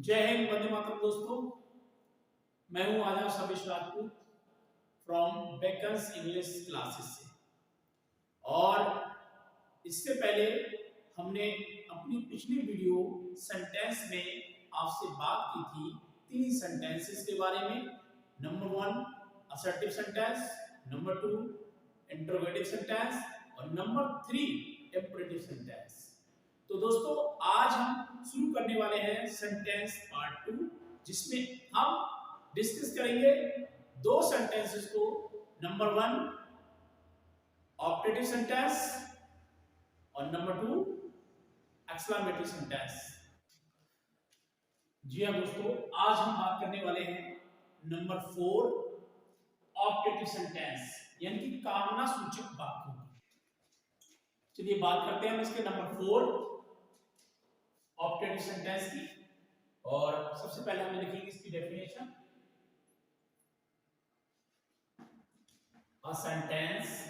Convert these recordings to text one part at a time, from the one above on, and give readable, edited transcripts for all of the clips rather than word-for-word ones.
जय हिंद, वंदे मातरम दोस्तों। मैं हूं Azad Satish Rajput from Bakers English classes से। और इससे पहले हमने अपनी पिछली वीडियो सेंटेंस में आपसे बात की थी 3 सेंटेंसेस के बारे में। Number 1 assertive sentence, number 2 interrogative sentence और नंबर 3 इंपरेटिव सेंटेंस। तो दोस्तों आज हम शुरू करने वाले हैं सेंटेंस पार्ट 2, जिसमें हम डिस्कस करेंगे 2 सेंटेंसेस को। नंबर 1 ऑप्टेटिव सेंटेंस और नंबर 2 एक्सक्लेमेटरी सेंटेंस। जी हाँ दोस्तों, आज हम बात करने वाले हैं नंबर 4 ऑप्टेटिव सेंटेंस, यानी कि कामना सूचक वाक्यों। चलिए बात करते हैं इसके नंबर 4 ऑप्टेटिव सेंटेंस की। और सबसे पहले हम लिखेंगे इसकी definition. A sentence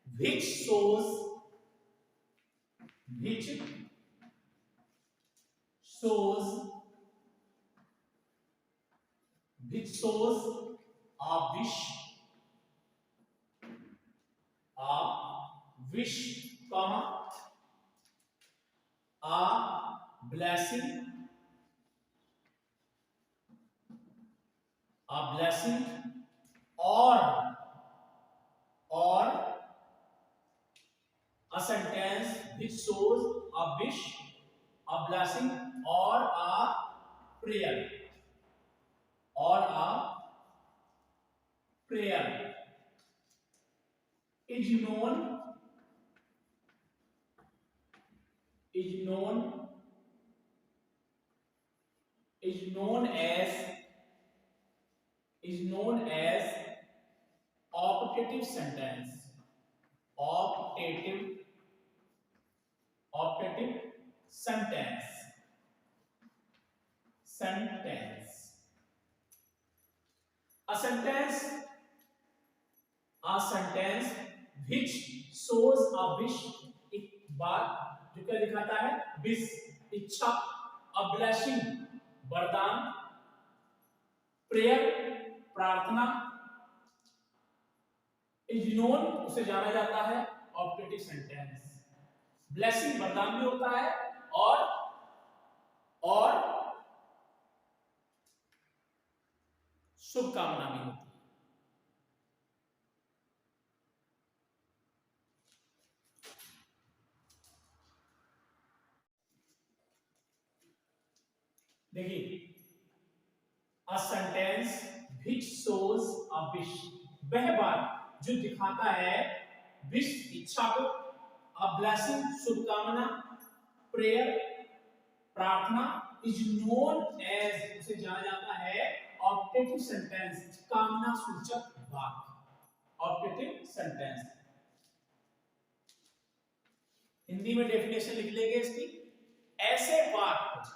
which shows a wish, comma, a blessing, or a sentence which shows a wish, a blessing or a prayer is known as optative sentence. Optative sentence. A sentence which shows a wish, एक बात जो क्या दिखाता है? Wish, इच्छा। A blessing, वरदान। Prayer, प्रार्थना। is known, उसे जाना जाता है ऑप्टेटिव सेंटेंस। ब्लेसिंग वरदान भी होता है और शुभकामना भी होती है। देखिए, a sentence which shows a wish, वह बात जो दिखाता है विश, इच्छा को। a blessing, शुभकामना। प्रेयर, प्रार्थना। is known as, उसे जाना जाता है ऑप्टेटिव सेंटेंस, कामना सूचक वाक्य। ऑप्टेटिव सेंटेंस हिंदी में डेफिनेशन लिख लेंगे इसकी। ऐसे वाक्य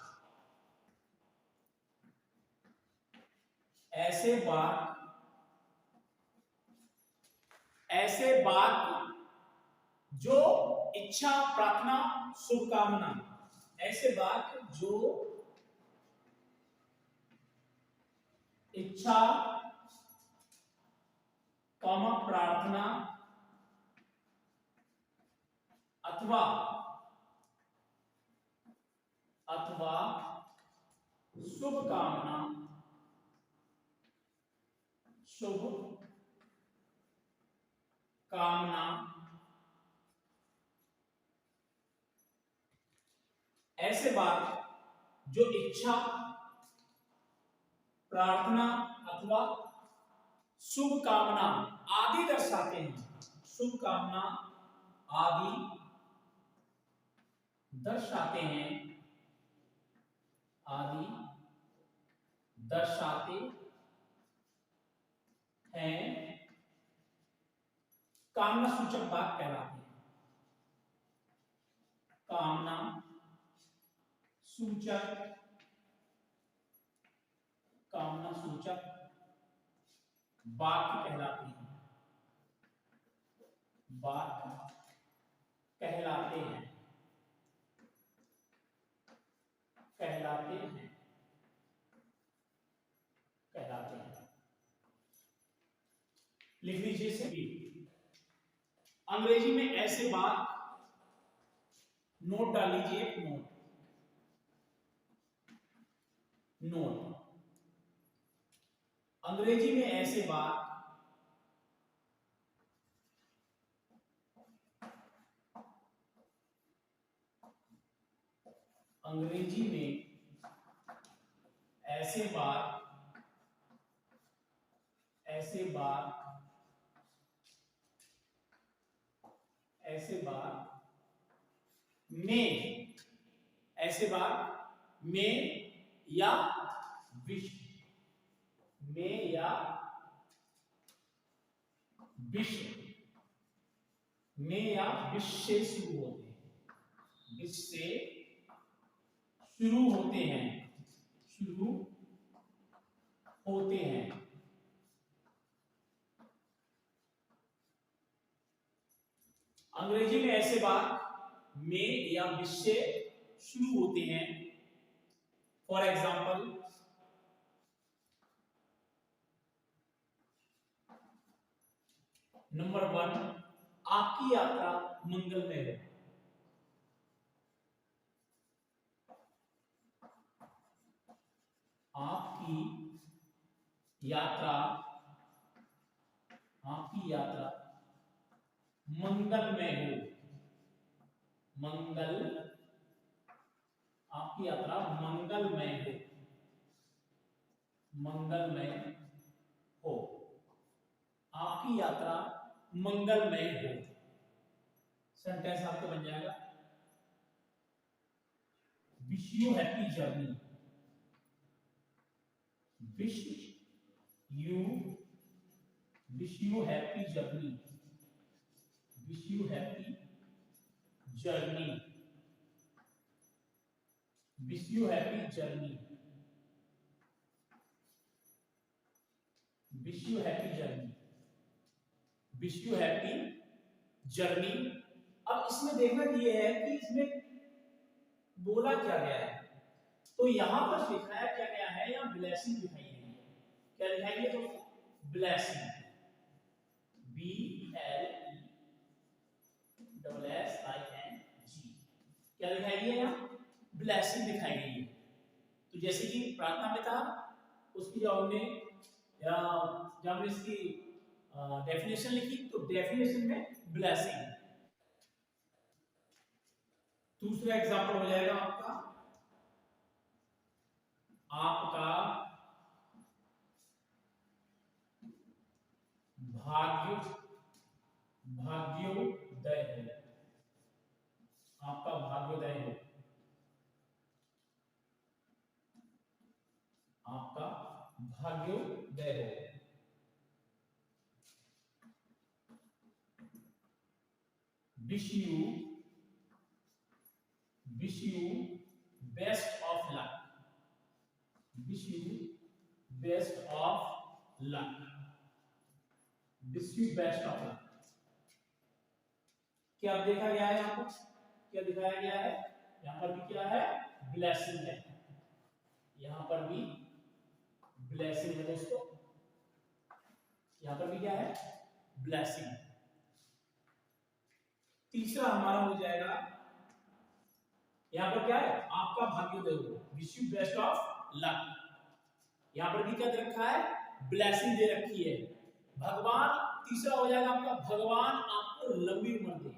जो इच्छा, प्रार्थना, शुभकामना, ऐसे वाक्य जो इच्छा, प्रार्थना अथवा शुभकामना ऐसे वाक्य जो इच्छा, प्रार्थना अथवा शुभकामना आदि दर्शाते हैं। शुभकामना आदि दर्शाते हैं, कामना सूचक वाक्य कहलाते हैं। कामना सूचक वाक्य कहलाते हैं। कहलाते हैं, कहलाते हैं। लिख लीजिए सभी। अंग्रेजी में ऐसे बात, नोट डाल लीजिए, नोट, नोट। अंग्रेजी में ऐसे बात अंग्रेजी में ऐसे बात, ऐसे बात, ऐसे बात में, ऐसे बात में या विश्व में या विश्व में या विश्व से शुरू होते हैं, विश्व से शुरू होते हैं, शुरू होते हैं। अंग्रेजी में ऐसे बात में या विश्व से शुरू होते हैं। फॉर एग्जाम्पल, नंबर 1, आपकी यात्रा मंगलमय हो। आपकी यात्रा, आपकी यात्रा मंगलमय हो, मंगल, आपकी यात्रा मंगलमय हो, मंगलमय हो, आपकी यात्रा मंगलमय हो। सेंटेंस आपका बन जाएगा, wish you happy journey, wish you happy journey, wish you happy journey, wish you happy journey, wish you happy journey, wish you happy journey. अब इसमें देखना ये है कि इसमें बोला क्या गया है। तो यहां पर लिखाया क्या गया है, यहां ब्लेसिंग दिखाई गई है। क्या दिखाई गई है दोस्तों? ब्लेसिंग, BLESSING, क्या दिखाई गई है यहां? ब्लेसिंग दिखाई गई है। तो जैसे कि प्रार्थना में था, उसकी जो हमने या जब हमने इसकी डेफिनेशन लिखी, तो डेफिनेशन में ब्लेसिंग। दूसरा एग्जांपल हो जाएगा आपका, आपका भाग्योदय हो, आपका भाग्योदय हो, आपका भाग्योदय हो। Wish you best of luck, wish you best of luck, wish you best of luck. क्या देखा गया है यहाँ पर? क्या दिखाया गया है? यहाँ पर भी क्या है? ब्लेसिंग है, यहाँ पर भी ब्लेसिंग है दोस्तों, यहाँ पर भी क्या है? ब्लेसिंग। तीसरा हमारा हो जाएगा, यहाँ पर क्या है? आपका भाग्योदय हो, wish you best of luck. यहाँ पर भी क्या दे रखा है? ब्लेसिंग दे रखी है। भगवान, तीसरा हो जाएगा आपका, भगवान आपको लंबी उम्र दे,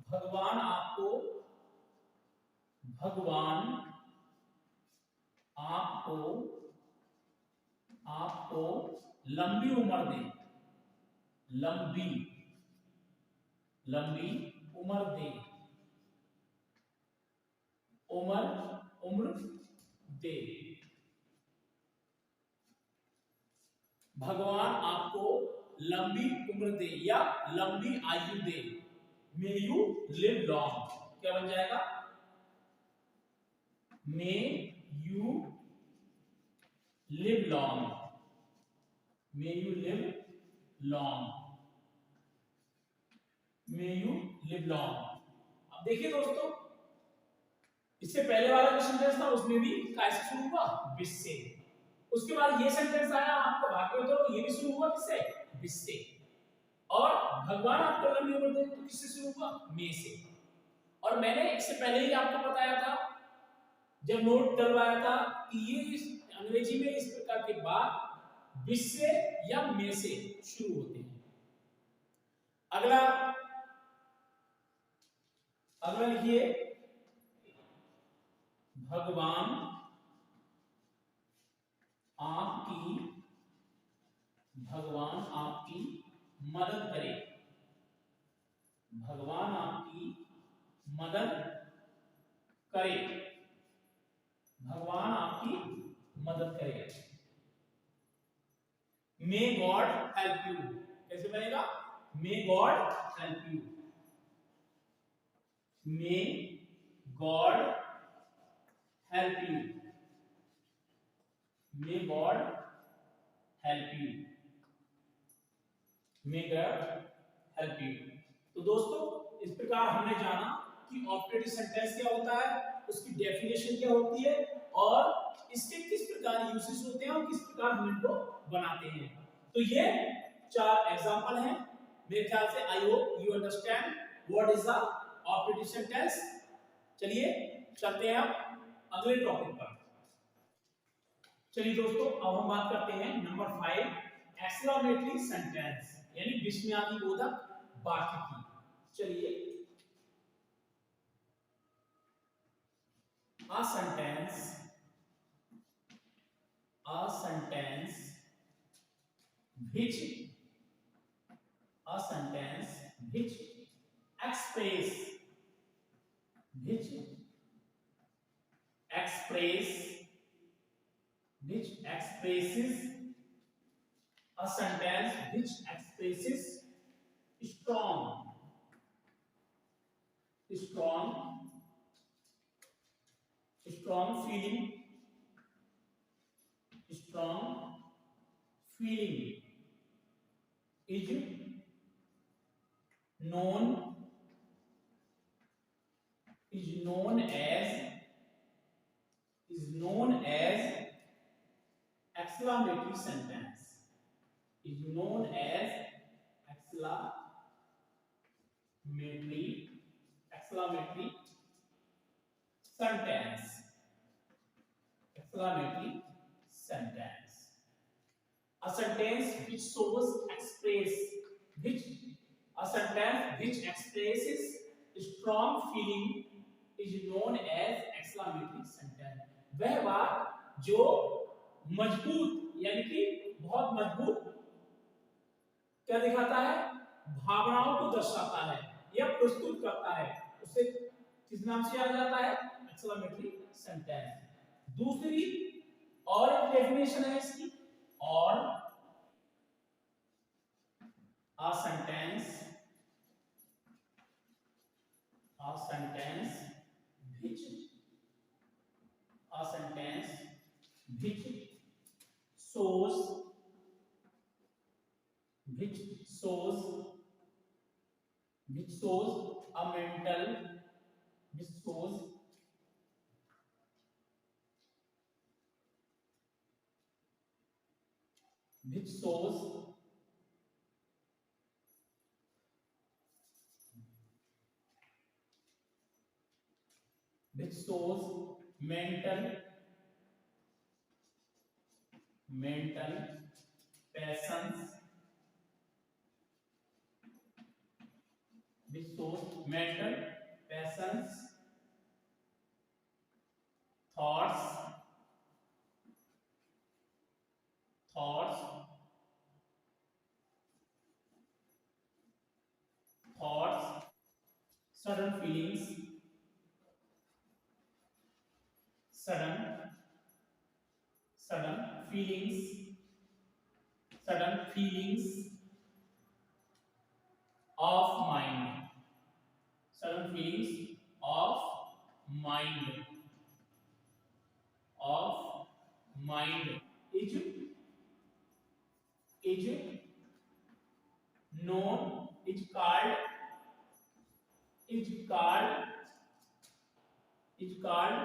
भगवान आपको, भगवान आपको, आपको लंबी उम्र दे, लंबी, लंबी उम्र दे, उम्र, उम्र दे। भगवान आपको लंबी उम्र दे या लंबी आयु दे, मे यू लिव लॉन्ग। क्या बन जाएगा? May you live long, may you live long, may you live long. अब देखिए दोस्तों, इससे पहले वाला जो सेंटेंस था उसमें भी काय से शुरू हुआ, विश से। उसके बाद ये सेंटेंस आया आपका भाग्य तो ये भी शुरू हुआ किससे, विश से। और भगवान आपको लंबी उम्र दे तो किससे शुरू हुआ, मे से। और मैंने इससे पहले ही आपको बताया था जब नोट डलवाया था कि ये अंग्रेजी में इस प्रकार के बाद विश से या मे से शुरू होते हैं। अगला अगला लिखिए, भगवान आपकी मदद करे, भगवान आपकी मदद करे, भगवान आपकी मदद करे। मे गॉड हेल्प यू, कैसे बनेगा, may God help you, may God help you, may God help you, may God help you. तो दोस्तों इस प्रकार हमने जाना कि ऑपरेटिव सेंटेंस क्या होता है, उसकी डेफिनेशन क्या होती है और इसके किस प्रकार यूसेज होते हैं और किस प्रकार हम इनको बनाते हैं। तो ये 4 एग्जांपल हैं। मेरे ख्याल से I hope you understand what is the operative sentence. चलिए चलते हैं अब अगले टॉपिक पर। चलिए दोस्तों अब हम बात करते हैं नंबर 5 एक्सक्लेमेटरी सेंटेंस यानी विस्मयादि बोधक वाक्य की। चलिए, a sentence which express which expresses a sentence which expresses strong feeling is known as exclamatory sentence, is known as exclamatory sentence, a sentence which shows a sentence which expresses strong feeling is known as exclamatory sentence। वह बात जो मजबूत यानी कि बहुत मजबूत क्या दिखाता है, भावनाओं को दर्शाता है या प्रस्तुत करता है, उसे किस नाम से जाना जाता है, एक्सक्लेमेटरी सेंटेंस। दूसरी और एक डेफिनेशन है इसकी, और a sentence which shows a mental passions, thoughts, sudden feelings, of mind, is known is called is called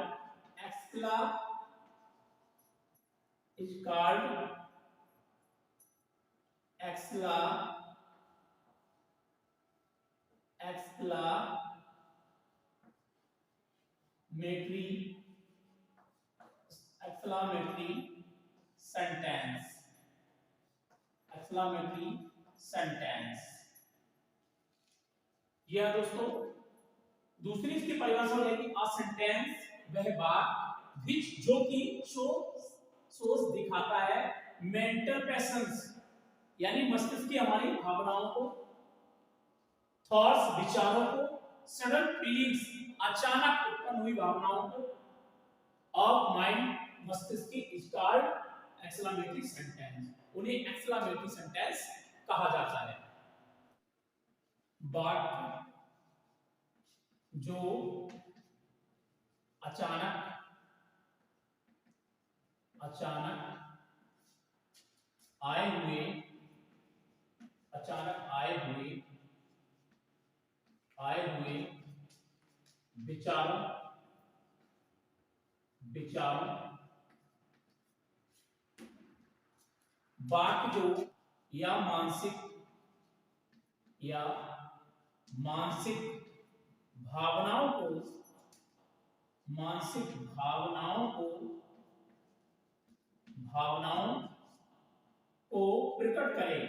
exclamatory sentence. Exclamatory sentence। यह दोस्तों दूसरी इसकी परिभाषा हो जाएगी अ सेंटेंस वह बात which जो कि सोच दिखाता है मेंटल पैशंस यानी मस्तिष्क की हमारी भावनाओं को, थॉट्स विचारों को, सडन फीलिंग्स अचानक उत्पन्न हुई भावनाओं को ऑफ माइंड मस्तिष्क की स्टार्ट एक्सक्लेमेटरी सेंटेंस, उन्हें एक्सक्लेमेटरी सेंटेंस कहा जाता है। वाक्य जो अचानक आए हुए विचारों वाक्य जो या मानसिक भावनाओं को प्रकट करें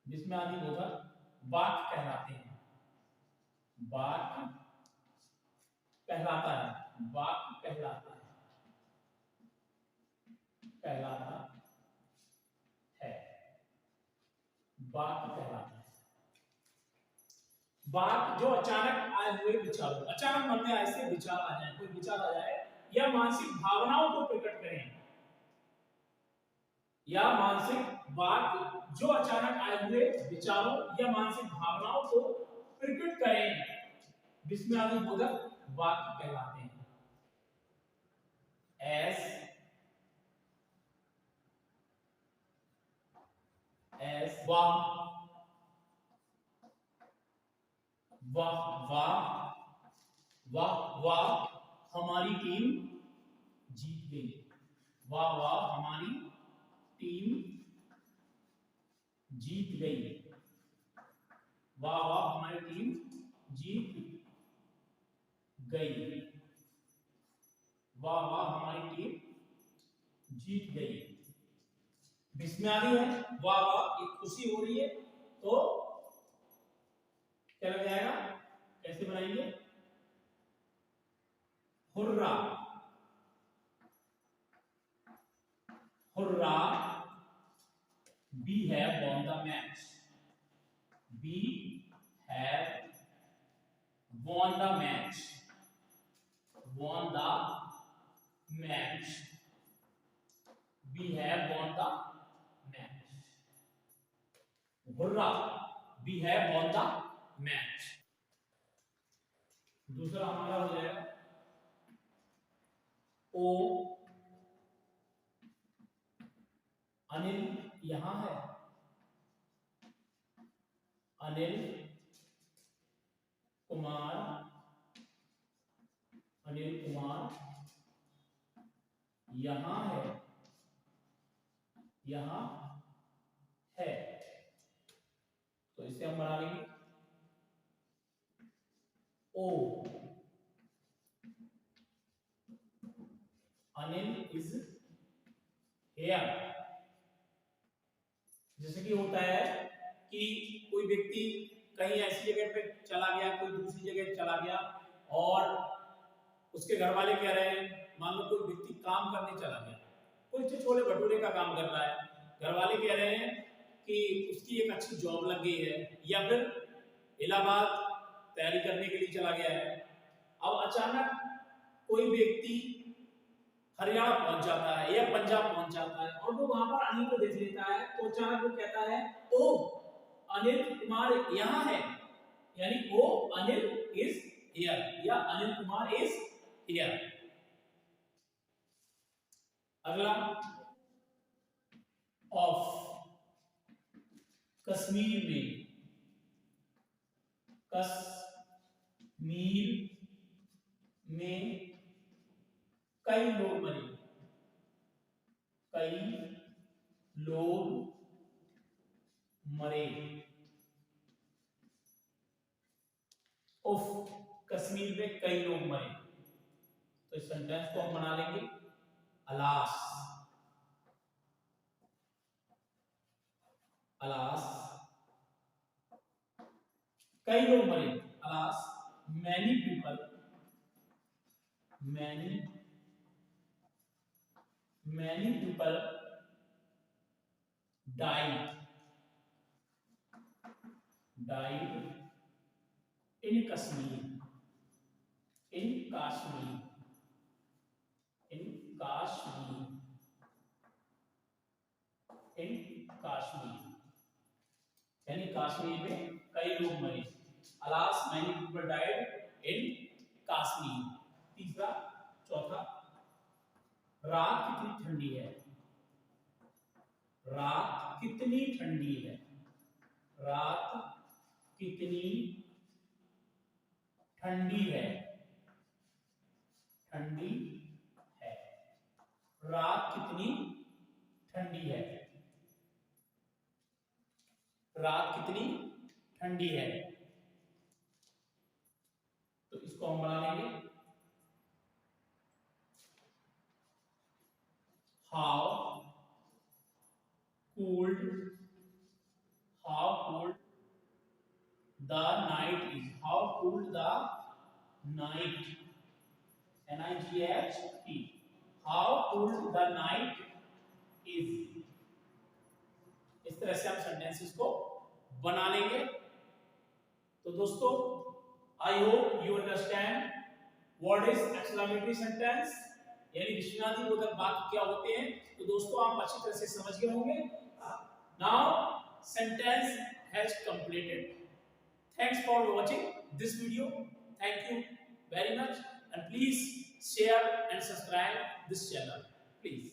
विस्मयादि बोधक वाक्य कहलाते हैं। वाक्य कहलाता है वाक्य जो अचानक आए हुए विचारों, अचानक मन में ऐसे विचार आ जाए, कोई विचार आ जाए या मानसिक भावनाओं को प्रकट करें, या मानसिक वाक्य जो अचानक आए हुए विचारों या मानसिक भावनाओं को प्रकट करें विस्मयादि बोधक वाक्य कहलाते हैं। एस वाह हमारी टीम जीत गई। वाह हमारी टीम जीत गई। वाह हमारी टीम जीत गई। वाह हमारी टीम जीत गई। विस्मयादि है, वाह एक खुशी हो रही है तो क्या लग जाएगा, कैसे बनाएंगे, hurrah we have won the match। we have won the match। we have won the match। Hurrah we have won the match। दूसरा हमारा हो जाएगा ओ अनिल यहां है। अनिल कुमार यहां है। तो इसे हम बना लेंगे ओ अनिल इज हियर। जैसे कि होता है कि कोई व्यक्ति कहीं ऐसी जगह पे चला गया, कोई दूसरी जगह चला गया और उसके घर वाले कह रहे हैं, मान लो कोई व्यक्ति काम करने चला गया, कोई छोले भटूरे का काम कर रहा है, घर वाले कह रहे हैं कि उसकी एक अच्छी जॉब लग गई है या फिर इलाहाबाद तैयारी करने के लिए चला गया है। अब अचानक कोई व्यक्ति हरियाणा पहुंच जाता है या पंजाब पहुंच जाता है और वो वहां पर अनिल को देख लेता है, तो अचानक वो कहता है ओ अनिल कुमार यहाँ है, यानी ओ अनिल इज हियर या अनिल कुमार इज हियर। अगला ऑफ, कश्मीर में, कश्मीर में कई लोग मरे, कई लोग मरे। उफ, कश्मीर में कई लोग मरे, तो इस सेंटेंस को हम बना लेंगे अलास, अलास कई लोग मरे, alas many people, many people died in Kashmir, in Kashmir, in Kashmir, in Kashmir, यानी कश्मीर में कई लोग मरे। Alas many people died in Kashmir. तीसरा, चौथा, रात कितनी ठंडी है, रात कितनी ठंडी है, रात कितनी ठंडी है, ठंडी है, रात कितनी ठंडी है, रात कितनी ठंडी है। तो इसको हम बना लेंगे how cold, how cold the night is, how cold the night, N-I-G-H-T, how cold the night is। इस तरह से हम सेंटेंसेस को बना लेंगे। तो दोस्तों, I hope you understand what is exclamatory sentence, यानी विश्वनाथी बोधक वाक्य क्या होते हैं। तो दोस्तों, आप अच्छी तरह से समझ गए होंगे। Now sentence has completed. Thanks for watching this video. Thank you very much, and please share and subscribe this channel, please.